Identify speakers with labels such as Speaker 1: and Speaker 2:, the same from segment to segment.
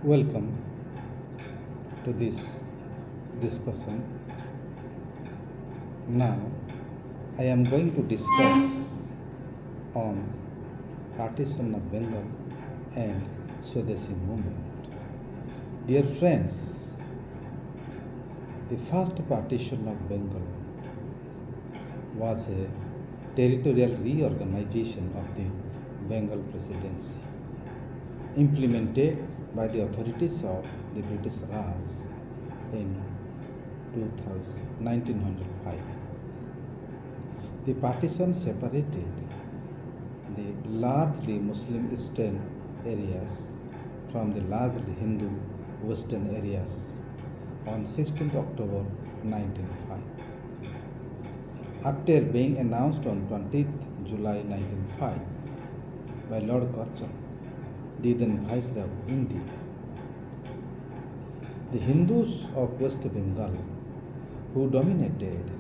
Speaker 1: Welcome to this discussion. Now, I am going to discuss on partition of Bengal and Swadeshi movement. Dear friends, the first partition of Bengal was a territorial reorganization of the Bengal Presidency implemented by the authorities of the British Raj in 1905. The partition separated the largely Muslim eastern areas from the largely Hindu western areas on 16th October 1905. After being announced on 20th July 1905 by Lord Curzon, the then Viceroy of India, the Hindus of West Bengal, who dominated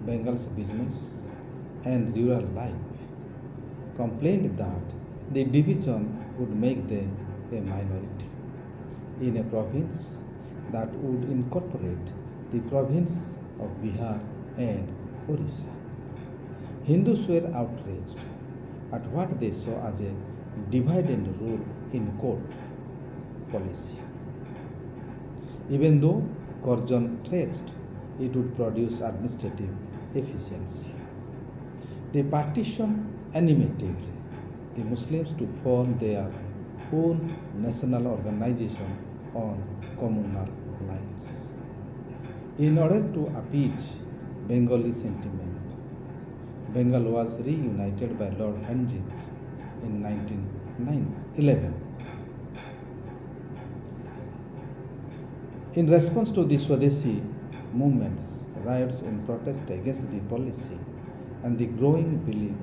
Speaker 1: Bengal's business and rural life, complained that the division would make them a minority in a province that would incorporate the province of Bihar and Orissa. Hindus were outraged at what they saw as a divide and rule in court policy. Even though Curzon traced it would produce administrative efficiency. The partition animated the Muslims to form their own national organization on communal lines. In order to appease Bengali sentiment, Bengal was reunited by Lord Henry in 1911. In response to the Swadeshi movements, riots in protest against the policy, and the growing belief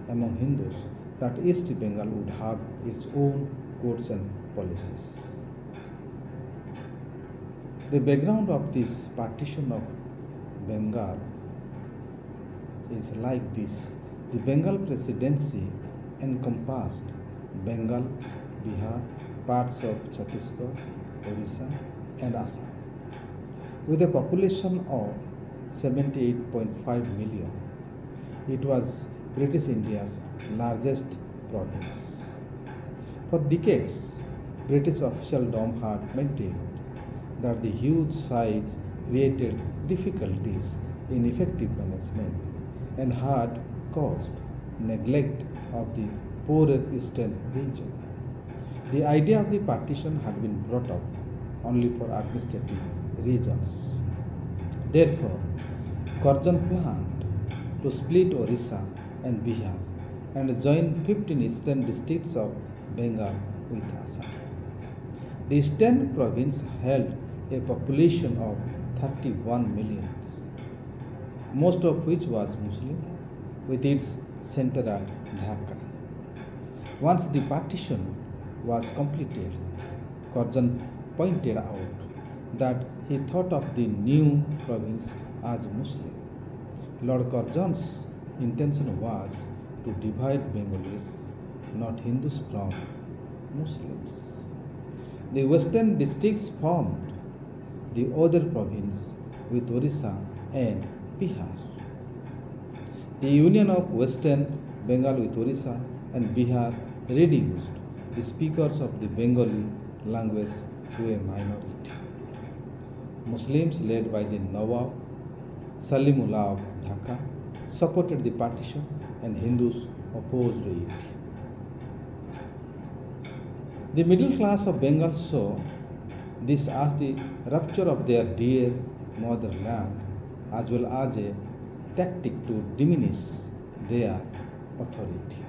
Speaker 1: among Hindus that East Bengal would have its own courts and policies. The background of this partition of Bengal is like this. The Bengal Presidency encompassed Bengal, Bihar, parts of Chhattisgarh, Orissa, and Assam. With a population of 78.5 million, it was British India's largest province. For decades, British officialdom had maintained that the huge size created difficulties in effective management and had caused neglect of the poorer eastern region. The idea of the partition had been brought up only for administrative reasons. Therefore, Curzon planned to split Orissa and Bihar and join 15 eastern districts of Bengal with Assam. The eastern province held a population of 31 million, most of which was Muslim, with its center at Dhaka. Once the partition was completed, Curzon pointed out that he thought of the new province as Muslim. Lord Curzon's intention was to divide Bengalis, not Hindus, from Muslims. The western districts formed the other province with Orissa and Bihar. The union of western Bengal with Orissa and Bihar reduced the speakers of the Bengali language to a minority. Muslims led by the Nawab Salimullah of Dhaka supported the partition and Hindus opposed it. The middle class of Bengal saw this as the rupture of their dear motherland as well as a tactic to diminish their authority.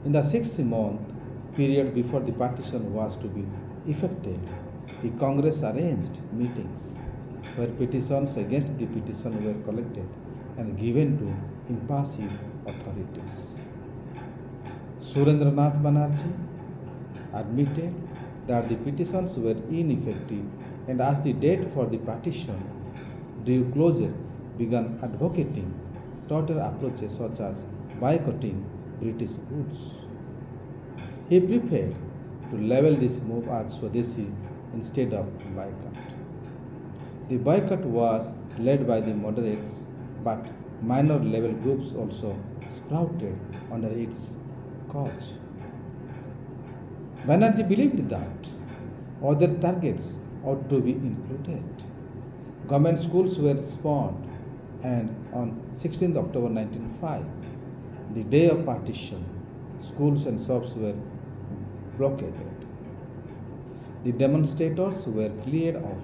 Speaker 1: In the 6-month period before the partition was to be effected, the Congress arranged meetings where petitions against the petition were collected and given to impassive authorities. Surendranath Banerjee admitted that the petitions were ineffective and as the date for the partition drew closer began advocating total approaches such as boycotting British goods. He preferred to label this move as Swadeshi instead of boycott. The boycott was led by the moderates, but minor level groups also sprouted under its cause. Banerjee believed that other targets ought to be included. Government schools were spawned, and on 16th October 1905, the day of partition, schools and shops were blockaded. The demonstrators were cleared off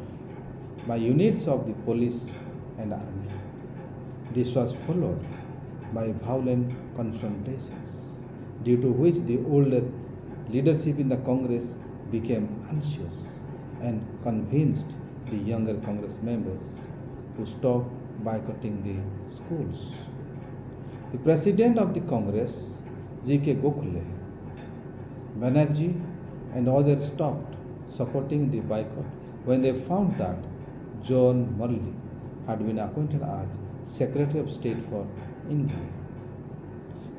Speaker 1: by units of the police and army. This was followed by violent confrontations, due to which the older leadership in the Congress became anxious and convinced the younger Congress members to stop boycotting the schools. The president of the Congress, G.K. Gokhale, Banerjee, and others stopped supporting the boycott when they found that John Morley had been appointed as Secretary of State for India.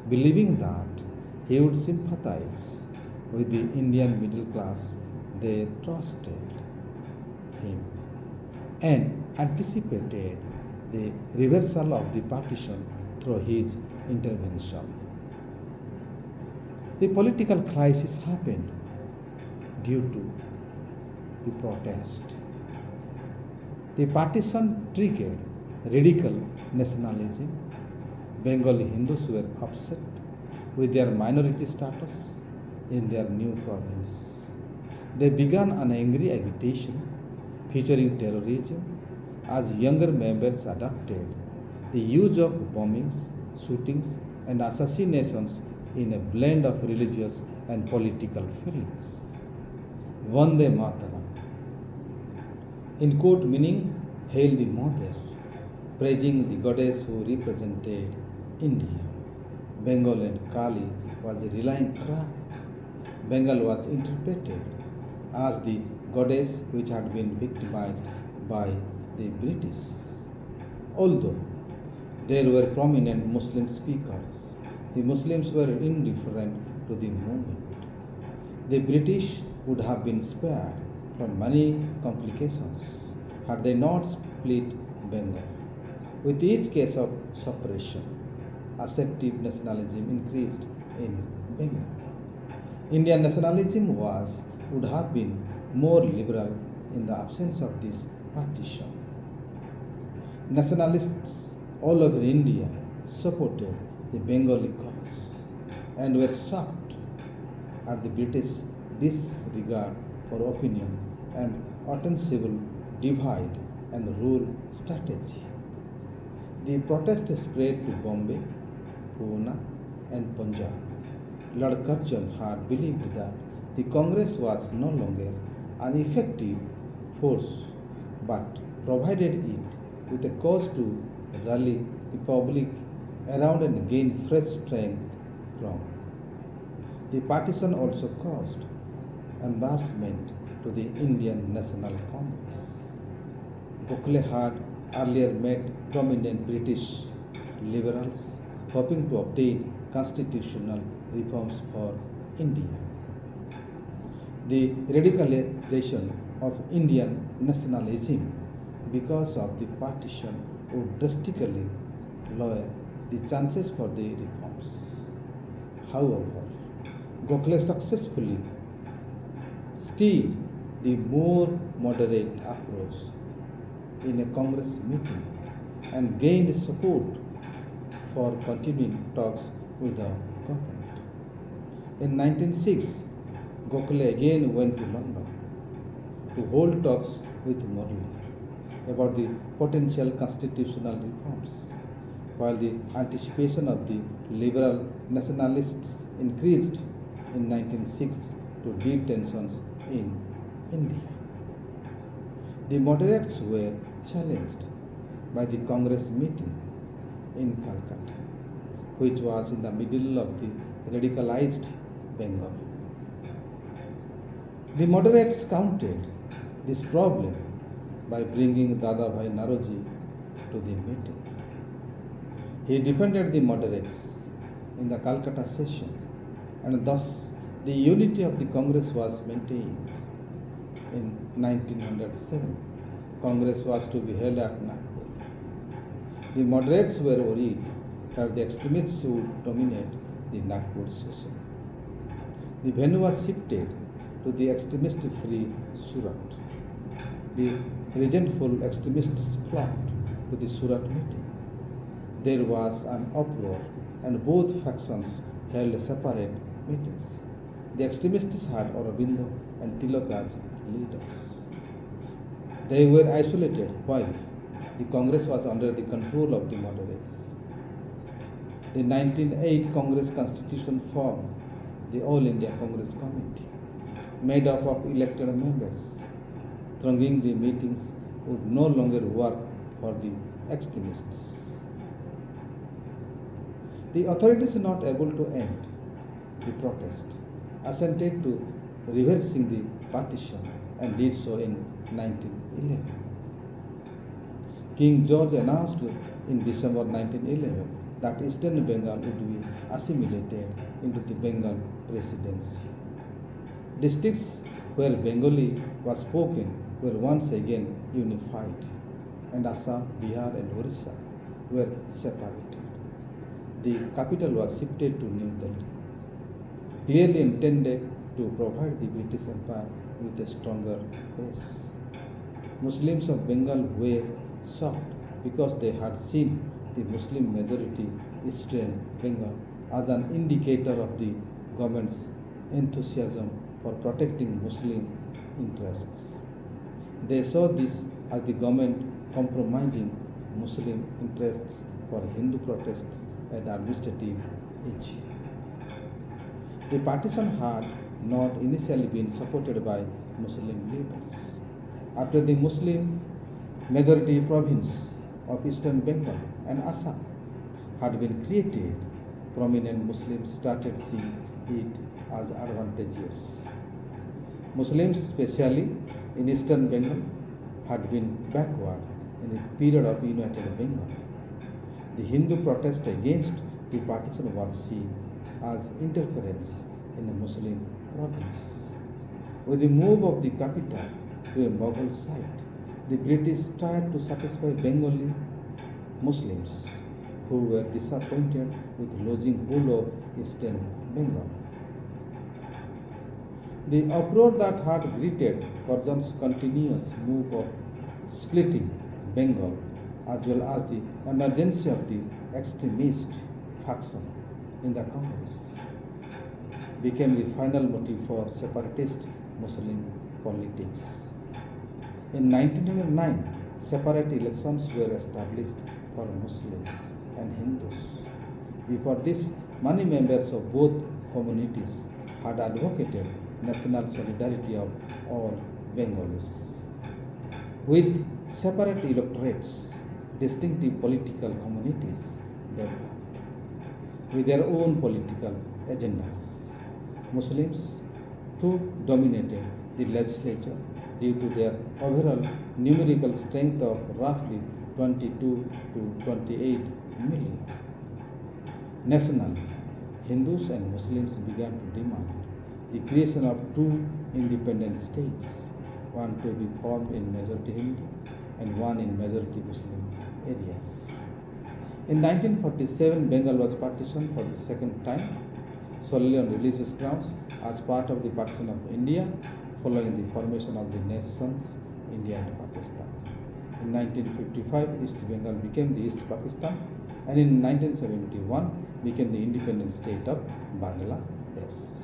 Speaker 1: Believing that he would sympathize with the Indian middle class, they trusted him and anticipated the reversal of the partition through his intervention. The political crisis happened due to the protest. The partition triggered radical nationalism. Bengali Hindus were upset with their minority status in their new province. They began an angry agitation featuring terrorism as younger members adopted the use of bombings, shootings, and assassinations in a blend of religious and political feelings. Vande Mataram, in quote meaning Hail the Mother, praising the goddess who represented India. Bengal and Kali was a rallying cry. Bengal was interpreted as the goddess which had been victimized by the British. Although there were prominent Muslim speakers, the Muslims were indifferent to the movement. The British would have been spared from many complications had they not split Bengal. With each case of suppression, assertive nationalism increased in Bengal. Indian nationalism would have been more liberal in the absence of this partition. Nationalists all over India supported the Bengali cause and were shocked at the British disregard for opinion and ostensible divide and rule strategy. The protest spread to Bombay, Pune, and Punjab. Lord Curzon had believed that the Congress was no longer an effective force, but provided it with a cause to rally the public around and gain fresh strength from. The partition also caused embarrassment to the Indian National Congress. Gokhale had earlier met prominent British liberals hoping to obtain constitutional reforms for India. The radicalization of Indian nationalism because of the partition would drastically lower the chances for the reforms. However, Gokhale successfully steered the more moderate approach in a Congress meeting and gained support for continuing talks with the government. In 1906, Gokhale again went to London to hold talks with Morley about the potential constitutional reforms, while the anticipation of the liberal nationalists increased in 1906 to deep tensions in India. The moderates were challenged by the Congress meeting in Calcutta, which was in the middle of the radicalized Bengal. The moderates countered this problem by bringing Dadabhai Naoroji to the meeting. He defended the moderates in the Calcutta session, and thus The unity of the Congress was maintained. In 1907, Congress was to be held at Nagpur. The moderates were worried that the extremists would dominate the Nagpur session. The venue was shifted to the extremist-free Surat. The resentful extremists flocked to the Surat meeting. There was an uproar and both factions held separate meetings. The extremists had Aurobindo and Tilak as leaders. They were isolated while the Congress was under the control of the moderates. The 1908 Congress Constitution formed the All India Congress Committee, made up of elected members. Thronging the meetings would no longer work for the extremists. The authorities not able to end the protest assented to reversing the partition and did so in 1911. King George announced in December 1911 that Eastern Bengal would be assimilated into the Bengal Presidency. Districts where Bengali was spoken were once again unified, and Assam, Bihar, and Orissa were separated. The capital was shifted to New Delhi, clearly intended to provide the British Empire with a stronger base. Muslims of Bengal were shocked because they had seen the Muslim majority Eastern Bengal as an indicator of the government's enthusiasm for protecting Muslim interests. They saw this as the government compromising Muslim interests for Hindu protests and administrative edge. The partition had not initially been supported by Muslim leaders. After the Muslim majority province of Eastern Bengal and Assam had been created, prominent Muslims started seeing it as advantageous. Muslims, especially in Eastern Bengal, had been backward in the period of United Bengal. The Hindu protest against the partition was seen as interference in a Muslim province. With the move of the capital to a Mughal site, the British tried to satisfy Bengali Muslims who were disappointed with losing whole of Eastern Bengal. The uproar that had greeted Curzon's continuous move of splitting Bengal, as well as the emergence of the extremist faction in the Congress, became the final motive for separatist Muslim politics. In 1909, separate elections were established for Muslims and Hindus. Before this, many members of both communities had advocated national solidarity of all Bengalis. With separate electorates, distinctive political communities developed with their own political agendas. Muslims too dominated the legislature due to their overall numerical strength of roughly 22 to 28 million. Nationally, Hindus and Muslims began to demand the creation of two independent states, one to be formed in majority Hindu and one in majority Muslim areas. In 1947, Bengal was partitioned for the second time, solely on religious grounds, as part of the partition of India, following the formation of the nations India and Pakistan. In 1955, East Bengal became the East Pakistan, and in 1971 became the independent state of Bangladesh.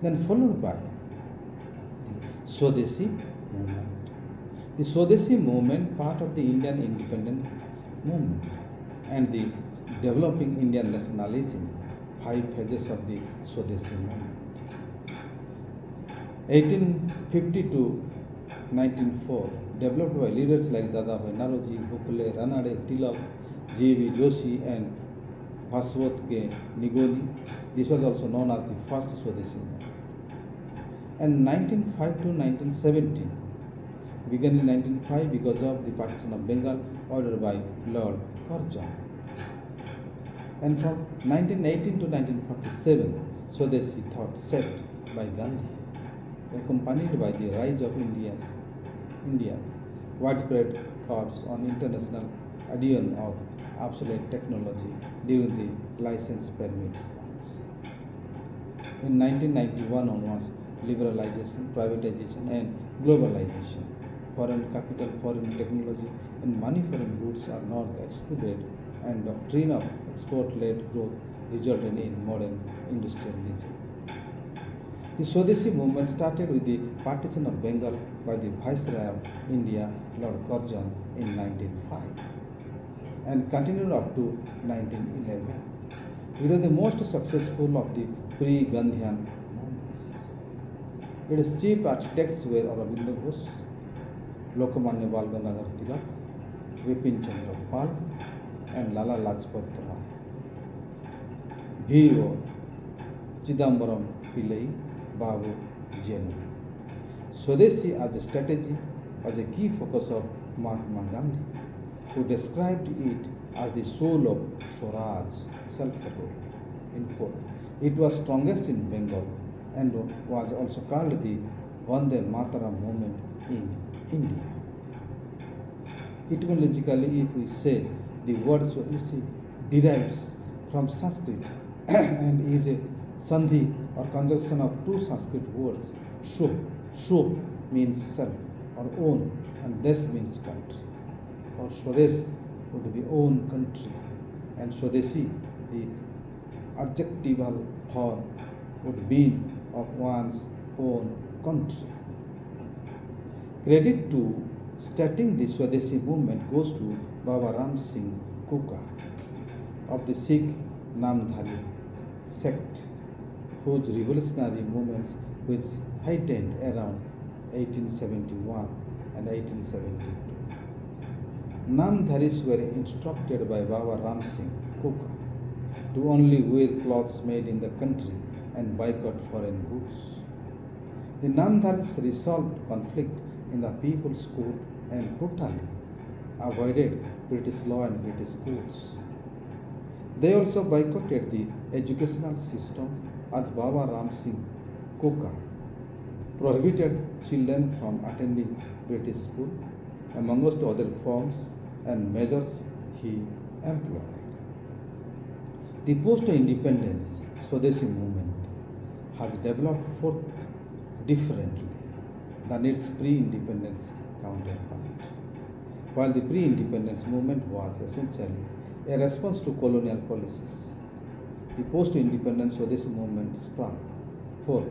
Speaker 1: Then followed by the Swadeshi movement. The Swadeshi movement, part of the Indian independent movement, and the developing Indian nationalism, 5 phases of the Swadeshi movement. 1850 to 1904, developed by leaders like Dadabhai Naroji, Bhukle, Ranade, Tilak, J.B. Joshi, and Vaswat K. Nigoni. This was also known as the first Swadeshi movement. And 1905 to 1917 began in 1905 because of the partition of Bengal ordered by Lord Curzon. And from 1918 to 1947, Swadeshi thought set by Gandhi, accompanied by the rise of India's widespread calls on international adoption of obsolete technology during the license permits launch. In 1991 onwards, liberalization, privatization, and globalization, foreign capital, foreign technology, and money foreign goods are not excluded, and doctrine of export-led growth resulted in modern industrialism. The Swadeshi movement started with the partition of Bengal by the Viceroy of India, Lord Curzon, in 1905 and continued up to 1911. It was the most successful of the pre-Gandhian movements. Its chief architects were Aurobindo Ghosh, Lokmanya Bal Gangadhar Tilak, Bipin Chandra Pal, and Lala Lajpat Rai. V.O. Chidambaram Pillai, Babu Jenu. Swadeshi as a strategy was a key focus of Mahatma Gandhi, who described it as the soul of Swaraj, self-rule. It was strongest in Bengal and was also called the Vande Mataram movement in India. Etymologically, if we say, the word Swadeshi derives from Sanskrit and is a sandhi or conjunction of two Sanskrit words. Sho means self or own, and Des means country. Or Swadesh would be own country, and Swadeshi, the adjectival form, would be of one's own country. Credit to starting the Swadeshi movement goes to Baba Ram Singh Kuka of the Sikh Namdhari sect, whose revolutionary movements which heightened around 1871 and 1872. Namdharis were instructed by Baba Ram Singh Kuka to only wear clothes made in the country and boycott foreign goods. The Namdharis resolved conflict in the People's Court and totally avoided British law and British courts. They also boycotted the educational system as Baba Ram Singh Kuka prohibited children from attending British school, amongst other forms and measures he employed. The post-independence Swadeshi movement has developed forth differently than its pre-independence counterpart. While the pre-independence movement was essentially a response to colonial policies, the post-independence Swadeshi movement sprang forth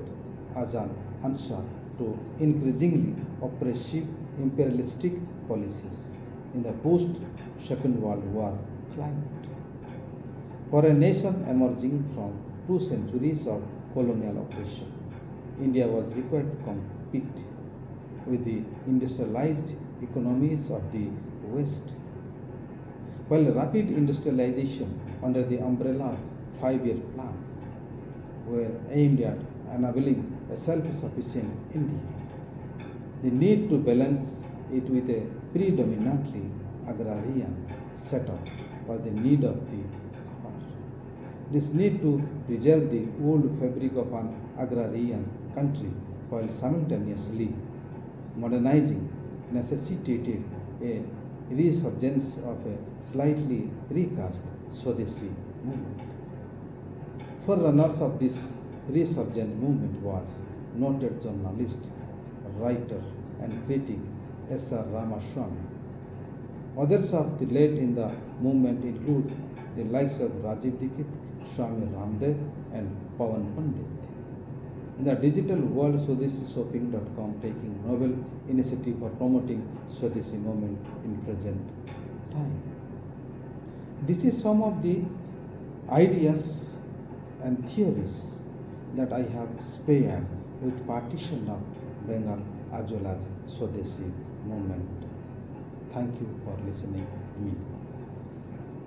Speaker 1: as an answer to increasingly oppressive imperialistic policies in the post-Second World War climate. For a nation emerging from 2 centuries of colonial oppression, India was required to compete with the industrialized economies of the West. While rapid industrialization under the umbrella of 5-year plans were aimed at enabling a self-sufficient India, the need to balance it with a predominantly agrarian setup was the need of the hour. This need to preserve the old fabric of an agrarian country while simultaneously modernizing necessitated a resurgence of a slightly recast Swadeshi movement. Forerunners of this resurgent movement was noted journalist, writer, and critic S.R. Ramaswamy. Others of the late in the movement include the likes of Rajiv Dikshit, Swami Ramdev, and Pawan Pandit. In the digital world, SwadeshiShopping.com taking novel initiative for promoting Swadeshi movement in present time. This is some of the ideas and theories that I have spared with partition of Bengal as well as Swadeshi movement. Thank you for listening to me.